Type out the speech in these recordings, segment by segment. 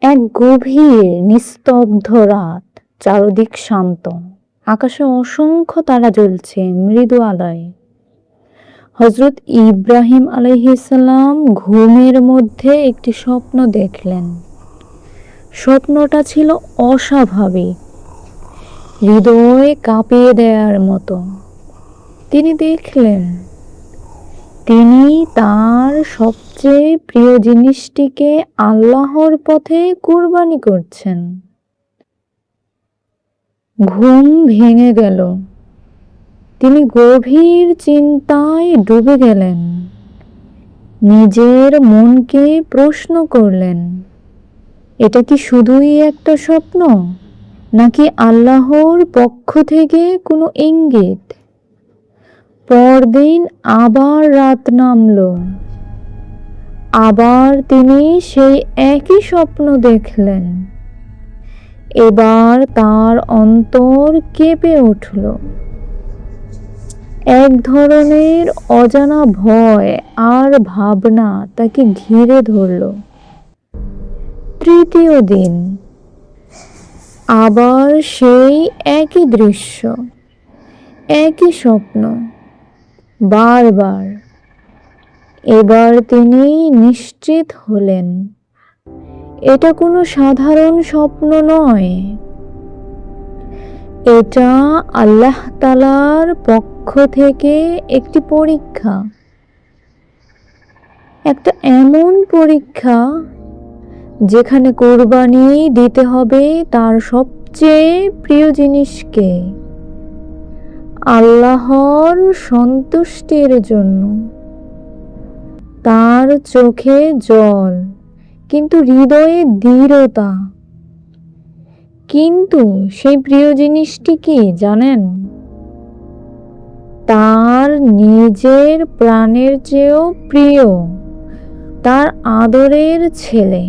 এক গভীর নিস্তব্ধ রাত, চারদিক শান্ত, আকাশে অসংখ্য তারা জ্বলছে মৃদু আলোয়। হযরত ইব্রাহিম আলাইহিসসালাম ঘুমের মধ্যে একটি স্বপ্ন দেখলেন। স্বপ্নটা ছিল অস্বাভাবিক, হৃদয় কাঁপিয়ে দেওয়ার মতো। তিনি দেখলেন তিনি তার সবচেয়ে প্রিয় জিনিসটিকে আল্লাহর পথে কুরবানি করছেন। ঘুম ভেঙে গেল। তিনি গভীর চিন্তায় ডুবে গেলেন। নিজের মনকে প্রশ্ন করলেন, এটা কি শুধুই একটা স্বপ্ন, নাকি আল্লাহর পক্ষ থেকে কোনো ইঙ্গিত? পরদিন আবার রাত নামল। আবার তিনি সেই একই স্বপ্ন দেখলেন। এবার তার অন্তর কেঁপে উঠল। এক ধরনের অজানা ভয় আর ভাবনা তাকে ঘিরে ধরল। তৃতীয় দিন আবার সেই একই দৃশ্য, একই স্বপ্ন, বারবার। এবার তিনি নিশ্চিত হলেন এটা কোনো সাধারণ স্বপ্ন নয়, এটা আল্লাহ তাআলার পক্ষ থেকে একটি পরীক্ষা। একটা এমন পরীক্ষা যেখানে কুরবানি দিতে হবে তার সবচেয়ে প্রিয় জিনিসকে, আল্লাহর সন্তুষ্টির জন্য। তার চোখে জল, কিন্তু হৃদয়ে দৃঢ়তা। কিন্তু সেই প্রিয় জিনিসটি কি জানেন? তার নিজের প্রাণের চেয়েও প্রিয়, তার আদরের ছেলে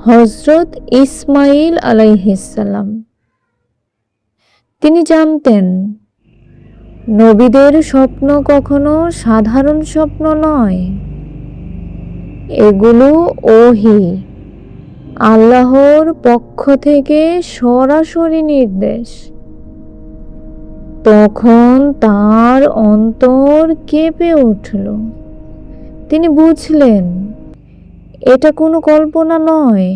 হযরত ইসমাঈল আলাইহিসসালাম। তিনি জানতেন নবীদের স্বপ্ন কখনো সাধারণ স্বপ্ন নয়, এগুলো ওহী, আল্লাহর পক্ষ থেকে সরাসরি নির্দেশ। তখন তার অন্তর কেঁপে উঠল। তিনি বুঝলেন এটা কোনো কল্পনা নয়,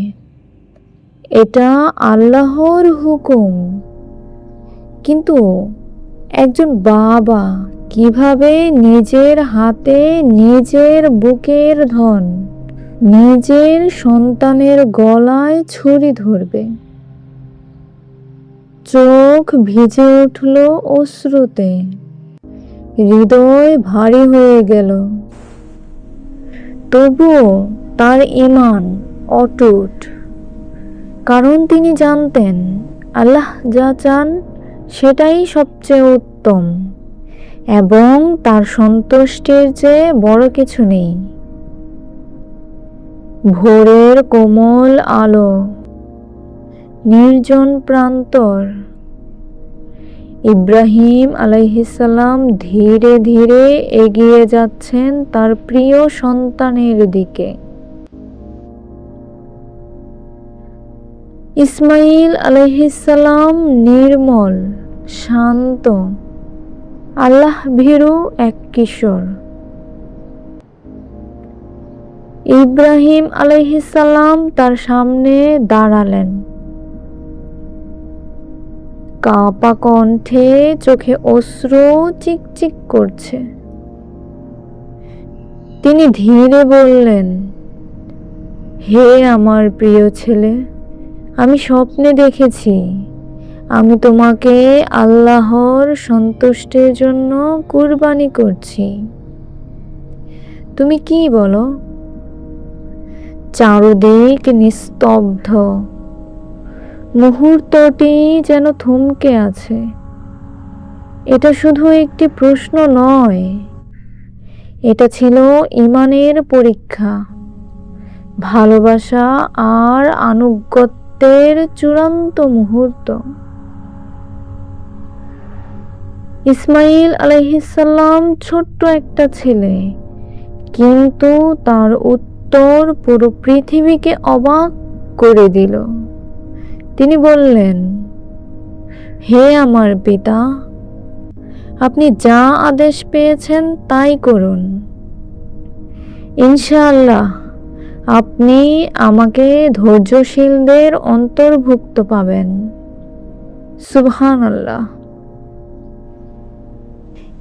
এটা আল্লাহর হুকুম। কিন্তু একজন বাবা কিভাবে নিজের হাতে নিজের বুকের ধন, নিজের সন্তানের গলায় ছুরি ধরবে? চোখ ভিজে উঠল অশ্রুতে, হৃদয় ভারী হয়ে গেল। তবুও তার ঈমান অটুট, কারণ তিনি জানতেন আল্লাহ যা চান সেটাই সবচেয়ে উত্তম, এবং তার সন্তুষ্টির চেয়ে বড় কিছু নেই। ভোরের কোমল আলো, নির্জন প্রান্তর। ইব্রাহিম আলাইহিসসালাম ধীরে ধীরে এগিয়ে যাচ্ছেন তার প্রিয় সন্তানের দিকে। ইসমাঈল আলাইহিসসালাম নির্মল, শান্ত, আল্লাহ ভীরু এক কিশোর। ইব্রাহিম আলাইহিসসালাম তার সামনে দাঁড়ালেন। কাঁপা কণ্ঠে, চোখে অশ্রু চিকচিক করছে। তিনি ধীরে বললেন, হে আমার প্রিয় ছেলে, আমি স্বপ্নে দেখেছি আমি তোমাকে আল্লাহর সন্তুষ্টির জন্য কুরবানি করছি। তুমি কি বলো? চারদিক নিস্তব্ধ, মুহূর্তটি যেন থমকে আছে। এটা শুধু একটি প্রশ্ন নয়, এটা ছিল ঈমানের পরীক্ষা, ভালোবাসা আর আনুগত্যের চূড়ান্ত মুহূর্ত। ইসমাঈল আলাইহিসসালাম ছোট্ট একটা ছেলে, কিন্তু তার উত্তর পুরো পৃথিবীকে অবাক করে দিল। তিনি বললেন, হে আমার পিতা, আপনি যা আদেশ পেয়েছেন তাই করুন। ইনশাআল্লাহ আপনি আমাকে ধৈর্যশীলদের অন্তর্ভুক্ত পাবেন। সুবহানাল্লাহ।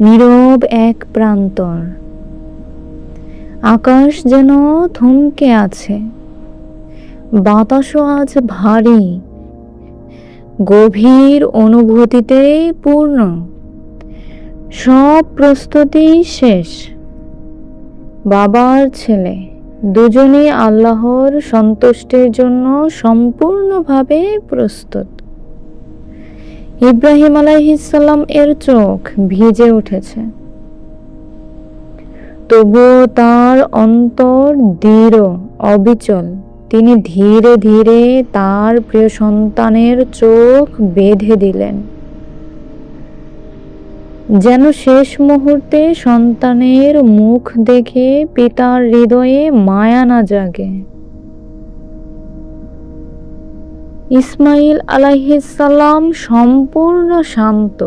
নীরব এক প্রান্তর। আকাশ যেন থমকে আছে। বাতাসও আজ ভারী, গভীর অনুভূতিতে পূর্ণ। সব প্রস্তুতি শেষ। বাবার ছেলে দুজনেই আল্লাহর সন্তুষ্টির জন্য সম্পূর্ণভাবে প্রস্তুত। ইব্রাহিম আলাইহিসসালাম এর চোখ ভিজে উঠেছে, তবুও তার অন্তর দৃঢ় অবিচল। তিনি ধীরে ধীরে তার প্রিয় সন্তানের চোখ বেঁধে দিলেন, যেন শেষ মুহূর্তে সন্তানের মুখ দেখে পিতার হৃদয়ে মায়া না জাগে। ইসমাইল আলাইহিসসালাম সম্পূর্ণ শান্ত,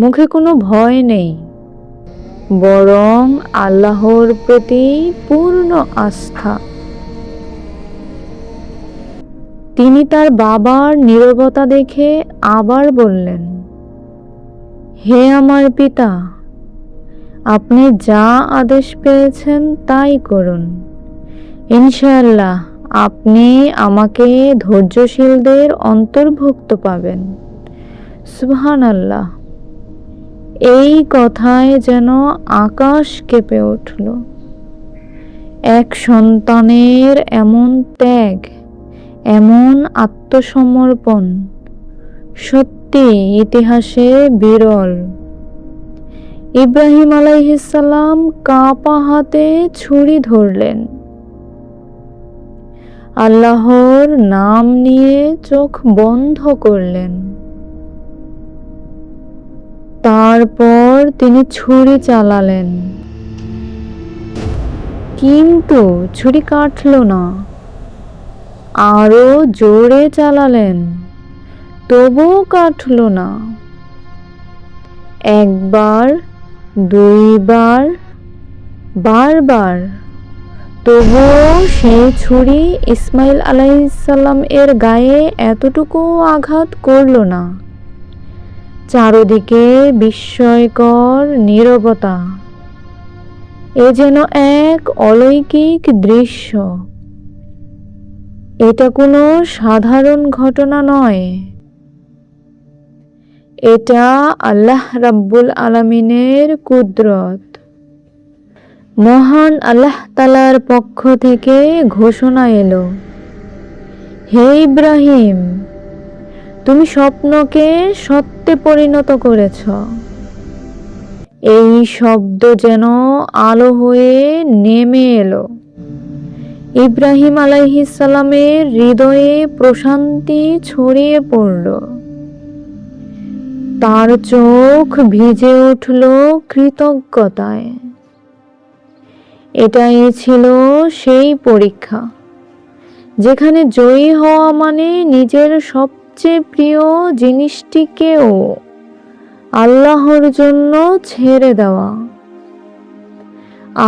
মুখে কোনো ভয় নেই, বরং আল্লাহর প্রতি পূর্ণ আস্থা। তিনি তার বাবার নীরবতা দেখে আবার বললেন, হে আমার পিতা, আপনি যা আদেশ পেয়েছেন তাই করুন। ইনশাআল্লাহ আপনি আমাকে ধৈর্যশীলদের অন্তর্ভুক্ত পাবেন। সুবহানাল্লাহ। এই কথায় যেন আকাশ কেঁপে উঠল। এক সন্তানের এমন ত্যাগ, এমন আত্মসমর্পণ সত্যি ইতিহাসে বিরল। ইব্রাহিম আলাইহিসসালাম কাঁপা হাতে ছুরি ধরলেন, আল্লাহর নাম নিয়ে চোখ বন্ধ করলেন। তারপর তিনি ছুরি চালালেন, কিন্তু ছুরি কাটল না। আরো জোরে চালালেন, তবুও কাটল না। একবার, দুইবার, বারবার, তবুও সেই ছুরি ইসমাইল আলাইহিসসালাম এর গায়ে এতটুকু আঘাত করল না। চারদিকে বিস্ময়কর নীরবতা। এ যেন এক অলৌকিক দৃশ্য। এটা কোনো সাধারণ ঘটনা নয়, এটা আল্লাহ রাব্বুল আলামিনের কুদরত। মহান আল্লাহ তাআলার পক্ষ থেকে ঘোষণা এলো, হে ইব্রাহিম, তুমি স্বপ্নকে সত্যে পরিণত করেছ। এই শব্দ যেন আলো হয়ে নেমে এলো। ইব্রাহিম আলাইহিসসালামের হৃদয়ে প্রশান্তি ছড়িয়ে পড়ল। তার চোখ ভিজে উঠল কৃতজ্ঞতায়। এটাই ছিল সেই পরীক্ষা, যেখানে জয়ী হওয়া মানে নিজের সবচেয়ে প্রিয় জিনিসটিকেও আল্লাহর জন্য ছেড়ে দেওয়া।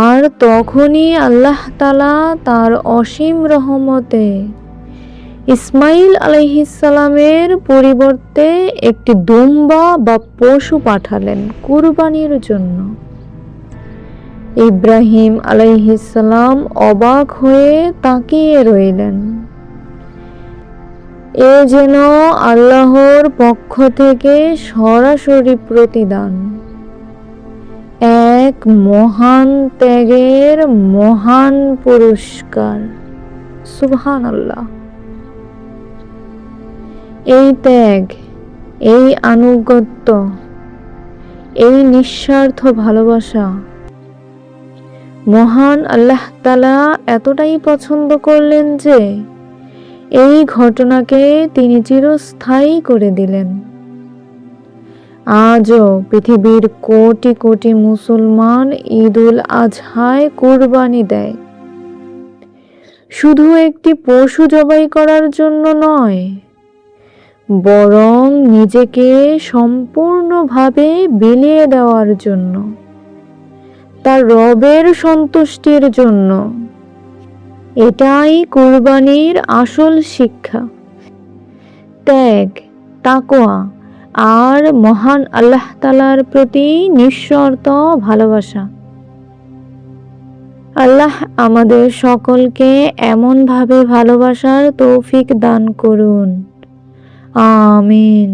আর তখনই আল্লাহ তাআলা তার অসীম রহমতে ইসমাইল আলাইহিসসালামের পরিবর্তে একটি দুম্বা বা পশু পাঠালেন কুরবানির জন্য। ইব্রাহিম আলাইহিসসালাম অবাক হয়ে তাকিয়ে রইলেন। এ যেন আল্লাহর পক্ষ থেকে সরাসরি প্রতিদান, এক মহান ত্যাগের মহান পুরস্কার। সুবহানাল্লাহ। এই ত্যাগ, এই আনুগত্য, এই নিঃস্বার্থ ভালোবাসা মহান আল্লাহ তাআলা এতটাই পছন্দ করলেন যে এই ঘটনাকে তিনি চিরস্থায়ী করে দিলেন। আজও পৃথিবীর কোটি কোটি মুসলমান ঈদুল আজহায় কুরবানি দেয়, শুধু একটি পশু জবাই করার জন্য নয়, বরং নিজেকে সম্পূর্ণভাবে বিলিয়ে দেওয়ার জন্য, তার রবের সন্তুষ্টির জন্য। এটাই কুরবানির আসল শিক্ষা, ত্যাগ, তাকওয়া আর মহান আল্লাহ তাআলার প্রতি নিঃশর্ত ভালোবাসা। আল্লাহ আমাদের সকলকে এমনভাবে ভালোবাসার তৌফিক দান করুন। আমিন।